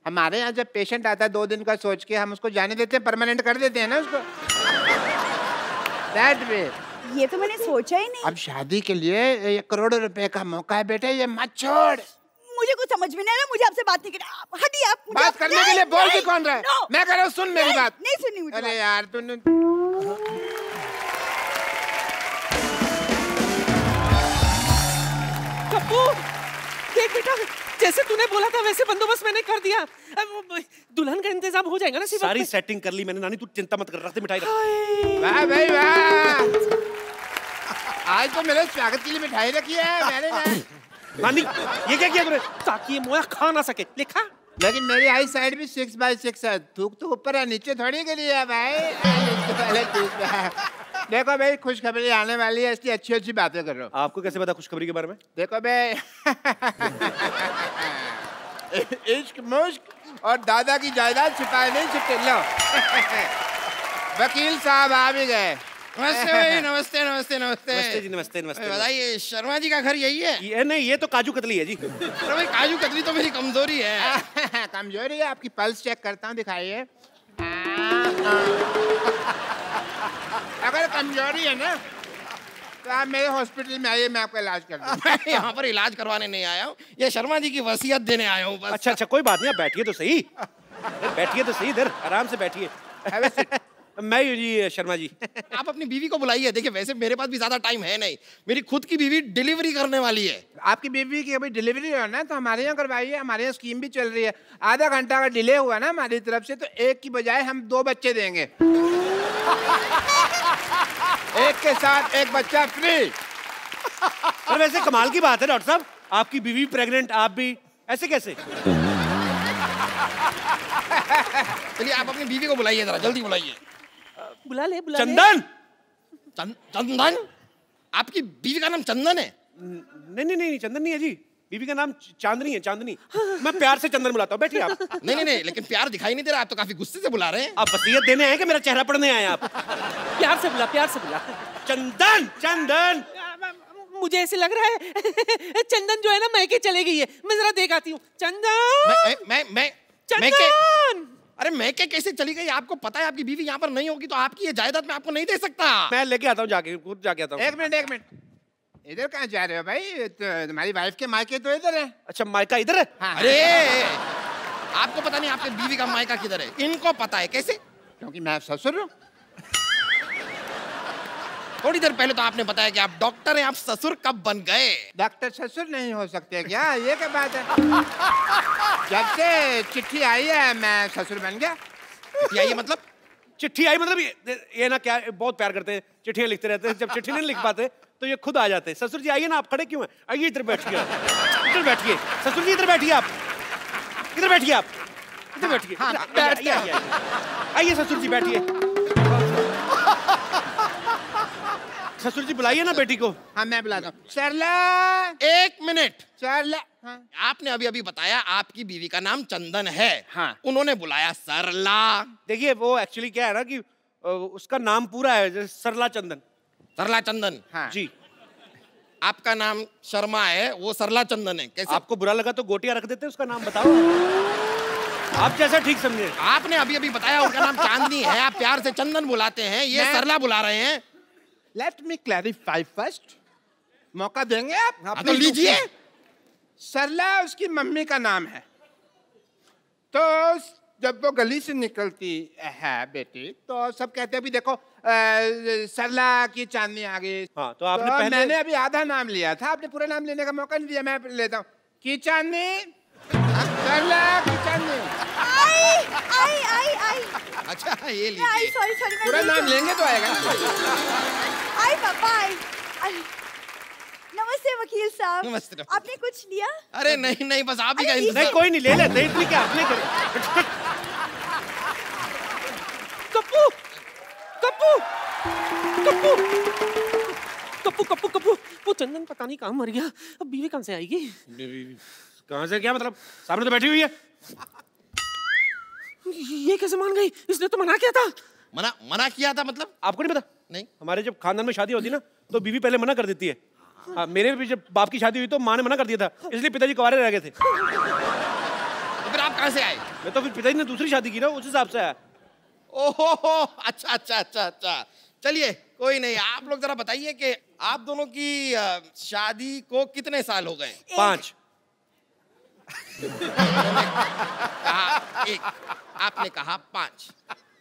हमारे यहाँ जब पेशेंट आता है 2 दिन का सोच के हम उसको जाने देते हैं, परमानेंट कर देते हैं ना उसको। That way। ये तो मैंने सोचा ही नहीं। अब शादी के लिए 1 करोड़ रुपए का मौका है बेटे, ये मत छोड़। मुझे कुछ समझ में नहीं आ रहा, मुझे आपसे बात नहीं करनी। हटिए आप। बात करने के लिए बोल भी कौन रहा है? मैं कह रहा हूँ सुन मेरी बात। नहीं सुननी मुझे। अरे यार तूने कप्पू देख बेटा, जैसे तूने बोला था वैसे बंदोबस्त मैंने कर दिया। अब दुल्हन का इंतजाम हो जाएगा ना? सारी सेटिंग कर ली मैंने नानी, तू चिंता मत कर। रखते मिठाई रख। वाह भाई वाह, आज तो मेरे स्वागत के लिए मिठाई रखी है मैंने ना। नानी ये क्या किया तूने? ताकि ये मोया खा ना सके। लिखा लेकिन मेरी आई साइड भी 6x6 है। थूक तो ऊपर है, नीचे थोड़ी के लिए है भाई। पहले देखो भाई, खुशखबरी आने वाली है, इसलिए अच्छी अच्छी बातें कर रहा हूँ। आपको कैसे पता खुशखबरी के बारे में? देखो भाई इश्क मुश्क और दादा की जायदाद छिपाए नहीं छिपे। लो वकील साहब आ भी गए। नमस्ते भाई, नमस्ते नमस्ते नमस्ते। नमस्ते जी, नमस्ते नमस्ते। बताइए शर्मा जी का घर यही है? ये नहीं, ये तो काजू कतली है जी। अरे भाई काजू कतली तो मेरी कमजोरी है। कमजोरी है आपकी? पल्स चेक करता हूँ, दिखाइए। अगर कमजोरी है ना तो आप मेरे हॉस्पिटल में आइए, मैं आपका इलाज कर दूँ। मैं यहाँ पर इलाज करवाने नहीं आया हूँ, ये शर्मा जी की वसीयत देने आया हूँ बस। अच्छा कोई बात नहीं, आप बैठिए तो सही। बैठिए तो सही, इधर आराम से बैठिए। मैं हूँ जी शर्मा जी। आप अपनी बीवी को बुलाइए। देखिए वैसे मेरे पास भी ज्यादा टाइम है नहीं, मेरी खुद की बीवी डिलीवरी करने वाली है। आपकी बीवी की अभी डिलीवरी हो ना, तो हमारे यहाँ करवाइए। हमारे यहाँ स्कीम भी चल रही है। आधा घंटा अगर डिले हुआ ना हमारी तरफ से, तो एक की बजाय हम 2 बच्चे देंगे। एक के साथ एक बच्चा फ्री। पर वैसे कमाल की बात है डॉक्टर साहब, आपकी बीवी प्रेग्नेंट, आप भी, ऐसे कैसे? चलिए आप अपनी बीवी को बुलाइए, जरा जल्दी बुलाइए। बुला ले चंदन। चंदन? आपकी बीवी का नाम चंदन है? नहीं, चंदन नहीं है जी, बीवी का नाम चांदनी है, चांदनी। मैं प्यार से चंदन बुलाता हूँ, बैठिए आप। नहीं, लेकिन प्यार दिखाई नहीं दे रहा, आप तो काफी गुस्से से बुला रहे हैं। आप वसीयत देने आए कि मेरा चेहरा पढ़ने आए आप? प्यार से बुला, प्यार से बुला। चंदन। मुझे ऐसे लग रहा है चंदन जो है ना मैके चले गई है। मैं जरा देख आती हूँ। चंदन। मैं चंदन। अरे मैं कैसे चली गई? आपको पता है आपकी बीवी यहाँ पर नहीं होगी तो आपकी ये जायदाद मैं आपको नहीं दे सकता। मैं लेके आता हूँ, खुद जाके आता हूँ। एक मिनट, इधर कहाँ जा रहे हो भाई? तुम्हारी वाइफ के मायके तो इधर है। अच्छा, मायका इधर है? हाँ। अरे आपको पता नहीं आपकी बीवी का मायका किधर है? इनको पता है। कैसे? क्योंकि मैं ससुर हूँ। थोड़ी देर पहले तो आपने बताया कि आप डॉक्टर हैं, आप ससुर कब बन गए? डॉक्टर ससुर नहीं हो सकते क्या? ये क्या बात है? जब से चिट्ठी आई है मैं ससुर बन गया। चिट्ठी आई मतलब? चिट्ठी आई मतलब ये ना, क्या बहुत प्यार करते हैं, चिट्ठियां लिखते रहते हैं। जब चिट्ठी नहीं लिख पाते तो ये खुद आ जाते हैं। ससुर जी आइए ना, आप खड़े क्यों हैं? आइए इधर बैठिए, इधर बैठिए। ससुर जी इधर बैठिए, आप इधर बैठिए, आप इधर बैठिए। आइए ससुर जी बैठिए। ससुर जी बुलाइए ना बेटी को। हाँ मैं बुलाता हूँ। सरला, 1 मिनट। सरला। हाँ। आपने अभी अभी आपकी बीवी का नाम चंदन है। हाँ। उन्होंने बुलाया सरला। देखिए वो एक्चुअली क्या है ना कि उसका नाम पूरा है जैसे सरला चंदन। सरला चंदन। हाँ। जी। आपका नाम शर्मा है, वो सरला चंदन है। कैसे? आपको बुरा लगा तो गोटियां रख देते, उसका नाम बताओ आप जैसा ठीक समझे। आपने अभी बताया उनका नाम चांदनी है, आप प्यार से चंदन बुलाते हैं, ये सरला बुला रहे हैं। Let me clarify first. मौका देंगे आप? हाँ, तो लीजिए। सरला उसकी मम्मी का नाम है। तो जब वो गली से निकलती है बेटी, तो सब कहते हैं भी देखो सरला की चांदनी आ गई। हाँ, तो आपने पहले... मैंने अभी आधा नाम लिया था, आपने पूरा नाम लेने का मौका नहीं दिया। मैं लेता हूँ की चांदनी, सरला की चांदनी। आई। अच्छा ये लीजिए। सॉरी पूरा नाम लेंगे तो आएगा। आई पापा, आई। नमस्ते वकील साहब। नमस्ते। आपने कुछ लिया? अरे नहीं, बस आप ही का नहीं, कोई नहीं, ले लेते। इतनी क्या आपने करे? कप्पू, वो चंदन पता नहीं कहाँ मर गया। अब बीवी कहाँ से आएगी? कहाँ से क्या मतलब? सामने तो बैठी हुई है। ये कैसे मान गई? इसने तो मना किया था। मना किया था मतलब? आपको नहीं पता? नहीं। हमारे जब खानदान में शादी होती ना तो बीवी पहले मना कर देती है। हाँ, मेरे भी जब बाप की शादी हुई तो माँ ने मना कर दिया था, इसलिए पिताजी कुंवारे रह गए थे। तो फिर आप कहाँ से आए? मैं तो फिर पिताजी ने दूसरी शादी की ना, उस हिसाब से आया। ओहो, अच्छा। चलिए कोई नहीं। आप लोग जरा बताइए कि आप दोनों की शादी को कितने साल हो गए? 5। कहा 1, आपने कहा 5।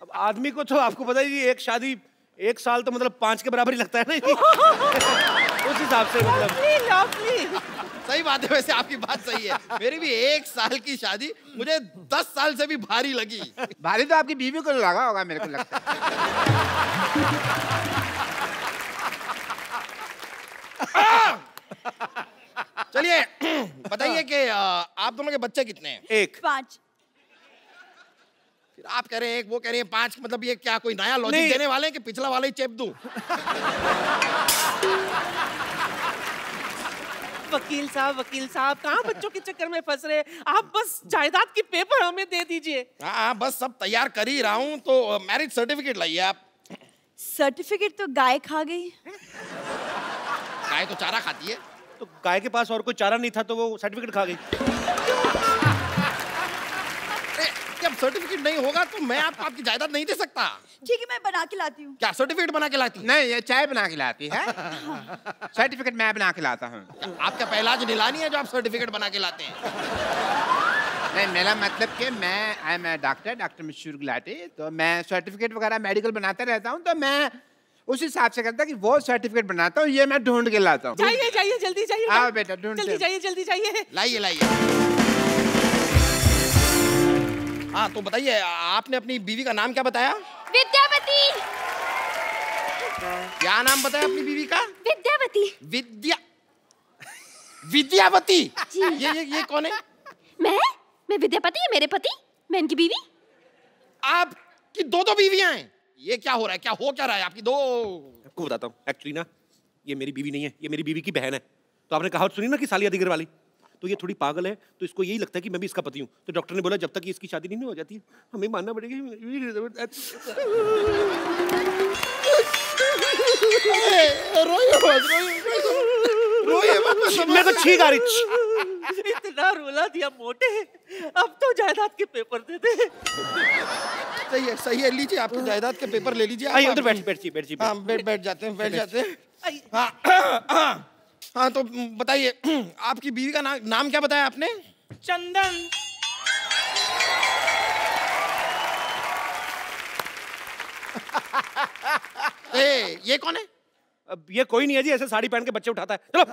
अब आदमी को तो आपको पता ही, एक शादी 1 साल तो मतलब 5 के बराबर ही लगता है ना। उस हिसाब से मतलब सही बात है। वैसे आपकी बात सही है। मेरी भी 1 साल की शादी मुझे 10 साल से भी भारी लगी। भारी तो आपकी बीवी को लगा होगा, मेरे को लगता है। चलिए बताइए कि आप दोनों के बच्चे कितने हैं? 1। 5। फिर आप कह रहे हैं 1, वो कह रहे हैं 5। मतलब ये क्या कोई नया लॉजिक देने वाले हैं कि पिछला वाला ही चेप दूं? वकील साहब कहाँ बच्चों के चक्कर में फंस रहे? आप बस जायदाद की पेपर हमें दे दीजिए। हाँ, बस सब तैयार कर ही रहा हूँ। तो मैरिज सर्टिफिकेट लाइए आप। सर्टिफिकेट तो गाय खा गई। गाय तो चारा खाती है। तो गाय के पास और कोई चारा नहीं था तो वो सर्टिफिकेट खा गई। जब सर्टिफिकेट नहीं होगा तो मैं आपकी जायदाद नहीं दे सकता। ठीक है, मैं बना के लाती हूँ। क्या सर्टिफिकेट बना के लाती? नहीं, ये चाय बना के लाती है। सर्टिफिकेट मैं बना के लाता हूँ। आपका पहला निलानी है जो आप सर्टिफिकेट बना के लाते हैं? नहीं, मेरा मतलब कि मैं आई एम डॉक्टर मशहूर गुलाटी, तो मैं सर्टिफिकेट वगैरह मेडिकल बनाता रहता हूँ, तो मैं उस हिसाब से करता कि वो सर्टिफिकेट बनाता हूँ, ये मैं ढूंढ के लाता हूँ। जाइए जाइए जल्दी जाइए। आओ बेटा ढूंढ जल्दी जाइए जल्दी जाइए। लाइए लाइए। हाँ तो बताइए, आपने अपनी बीवी का नाम क्या बताया? विद्यावती। क्या नाम बताया अपनी बीवी का? विद्यावती। विद्यावती। जी। ये कौन है? मैं विद्यापति, है मेरे पति, मैं इनकी बीवी। आपकी दो बीवियां हैं? ये क्या हो रहा है? क्या हो क्या रहा है आपकी दो? आपको बताता हूँ, एक्चुअली ना ये मेरी बीवी नहीं है, ये मेरी बीवी की बहन है। तो आपने कहावत सुनी ना कि साली अधिगर वाली, तो ये थोड़ी पागल है, तो इसको यही लगता है कि मैं भी इसका पति हूँ। तो डॉक्टर ने बोला जब तक कि इसकी शादी नहीं हो जाती हमें मानना पड़ेगा। मैं तो छींक आ रही। इतना रुला दिया मोटे, अब तो जायदाद के पेपर दे दे। सही है, लीजिए आपकी जायदाद के पेपर ले लीजिए। आइए उधर बैठिए। हाँ बैठ जाते हैं। हाँ तो बताइए, आपकी बीवी का नाम क्या बताया आपने? चंदन। ये कौन है? अब ये कोई नहीं है जी, ऐसे साड़ी पहन के बच्चे उठाता है। चलो।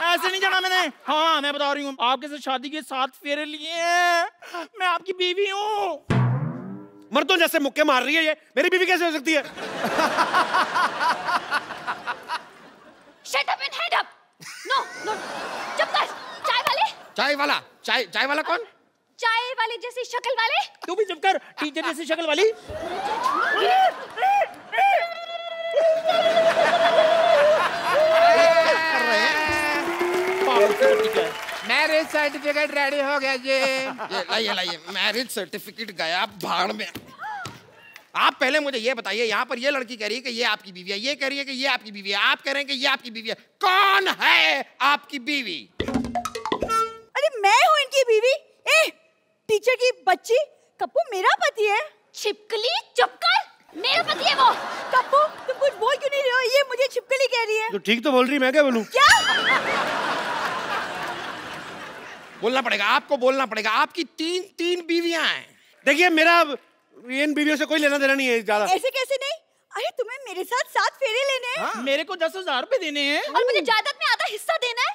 ऐसे नहीं जाना मैंने। हाँ मैं बता रही हूँ, आपके साथ शादी के 7 फेरे लिए हैं। मैं आपकी बीवी हूँ। मर्दों जैसे मुक्के मार रही है ये, मेरी बीवी कैसे हो सकती है? Shut up and head up. No. चुप कर। चाय वाला कौन? चाय वाले जैसी शक्ल वाले। तू भी चुप कर, टीचर जैसी शक्ल वाली। मैरिज सर्टिफिकेट रेडी हो गया जी। लाइए मैरिज सर्टिफिकेट गया भाड़ में। आप पहले मुझे ये बताइए, यहाँ पर ये लड़की कह रही है कि ये आपकी बीवी है, ये कह रही है कि ये आपकी बीवी है, आप कह रहे हैं कि ये आपकी बीवी है। कौन है आपकी बीवी? अरे मैं हूँ इनकी बीवी। टीचर की बच्ची, कप्पू मेरा पति है। छिपकली चुप कर, मेरा पति है वो। कप्पू तुम कुछ बोल क्यों नहीं रहे हो? ये मुझे छिपकली कह रही है। तो ठीक तो बोल रही, मैं क्या बोलूं? क्या? बोलना पड़ेगा, आपको बोलना पड़ेगा। आपकी तीन बीवियां हैं। देखिए मेरा इन बीवियों से कोई लेना देना नहीं है ज्यादा। ऐसे कैसे नहीं? अरे तुम्हें मेरे साथ 7 फेरे लेने हैं। हाँ? मेरे को 10,000 रुपए देने हैं और मुझे जायदाद में आधा हिस्सा देना है।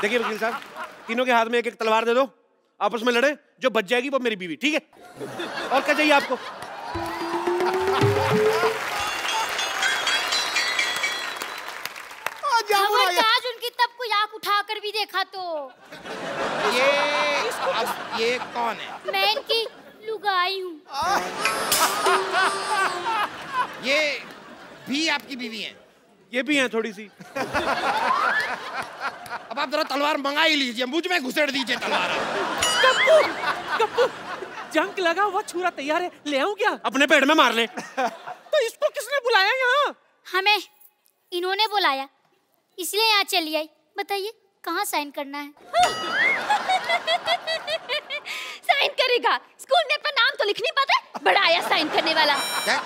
देखिए वकील साहब, तीनों के हाथ में एक तलवार दे दो, आपस में लड़े, जो बच जाएगी वो मेरी बीवी। ठीक है? और क्या चाहिए आपको? खबरदार उनकी तब कोई आंख उठा कर भी देखा तो। ये कौन है? मैं इनकी लुगाई हूँ। ये भी आपकी बीवी हैं? ये भी हैं थोड़ी सी। अब आप जरा तलवार मंगा ही लीजिए, मुझ में घुसेड़ दीजिए तलवार। कप्पू जंग लगा हुआ छुरा तैयार है, ले आऊं क्या? अपने पेट में मार ले। तो इसको किसने बुलाया यहाँ? हमें इन्होंने बुलाया, इसलिए यहाँ चली आई। बताइए कहाँ साइन करना है? साइन करेगा? स्कूल में अपना नाम तो लिख नहीं पाता, बड़ा आया साइन करने वाला। क्या?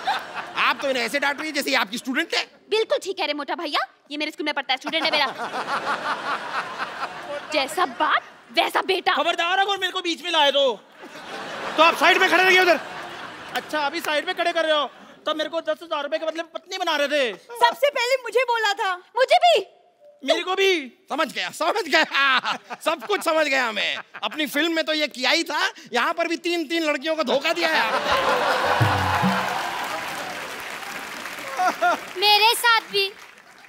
आप तो इन्हें ऐसे डांट रही है जैसे आपकी स्टूडेंट है। बिल्कुल ठीक है रे मोटा भैया, ये मेरे स्कूल में पढ़ता है, स्टूडेंट है मेरा। जैसा बाप वैसा बेटा। खबरदार अगर मेरे को बीच में लाए तो आप साइड में खड़े रहिए उधर। अच्छा अभी साइड में खड़े कर रहे हो, तो मेरे को 10,000 रुपए के बदले पत्नी बना रहे थे। सबसे पहले मुझे बोला था। मुझे भी, मेरे को भी। समझ गया सब कुछ समझ गया मैं। अपनी फिल्म में तो ये किया ही था, यहाँ पर भी 3 लड़कियों को धोखा दिया है। मेरे साथ भी।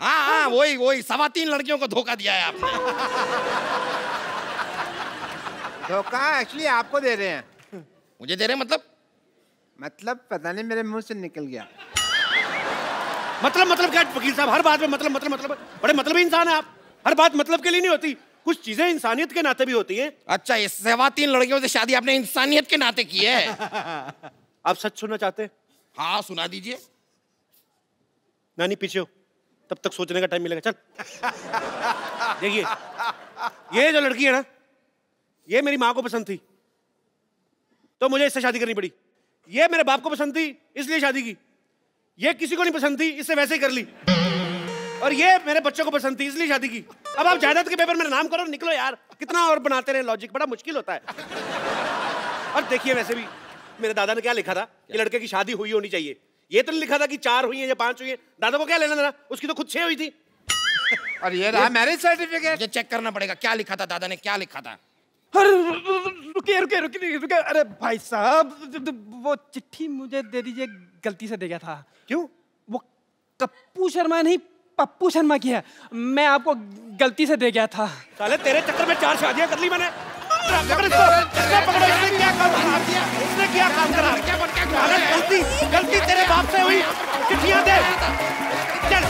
हाँ वही 3.25 लड़कियों को धोखा दिया है आपने। धोखा एक्चुअली आपको दे रहे हैं। मुझे दे रहे हैं मतलब पता नहीं मेरे मुंह से निकल गया। मतलब क्या वकील साहब, हर बात में मतलब बड़े मतलबी इंसान है आप। हर बात मतलब के लिए नहीं होती, कुछ चीजें इंसानियत के नाते भी होती हैं। अच्छा, ये 3.25 लड़कियों से शादी आपने इंसानियत के नाते की है? आप सच सुनना चाहते हैं? हाँ सुना दीजिए। नानी पीछे हो, तब तक सोचने का टाइम मिलेगा। चल देखिए, ये जो लड़की है ना, ये मेरी माँ को पसंद थी तो मुझे इससे शादी करनी पड़ी। ये मेरे बाप को पसंद थी इसलिए शादी की। ये किसी को नहीं पसंद थी, इससे वैसे ही कर ली। और ये मेरे बच्चों को पसंद थी इसलिए शादी की। अब आप जायदाद के पेपर में नाम करो, निकलो यार। कितना और बनाते रहे लॉजिक, बड़ा मुश्किल होता है। और देखिए वैसे भी मेरे दादा ने क्या लिखा था कि लड़के की शादी हुई होनी चाहिए। ये तो नहीं लिखा था कि 4 हुई है या 5 हुई है। दादा को क्या लेना देना, उसकी तो खुद 6 हुई थी। और ये रहा मैरिज सर्टिफिकेट। ये चेक करना पड़ेगा क्या लिखा था, दादा ने क्या लिखा था। रुकिए रुकिए रुकिए रुकिए। अरे भाई साहब, वो चिट्ठी मुझे दे दीजिए, गलती से दे गया था। क्यों? वो कप्पू शर्मा नहीं, पप्पू शर्मा की है। मैं आपको गलती से दे गया था। साले तेरे चक्कर में 4 शादियां कर ली मैंने। पकड़ो इसको, पकड़ो। इसने क्या काम करा? इसने क्या काम करा? गलती तेरे बाप से हुई। चिट्ठियां दे। चल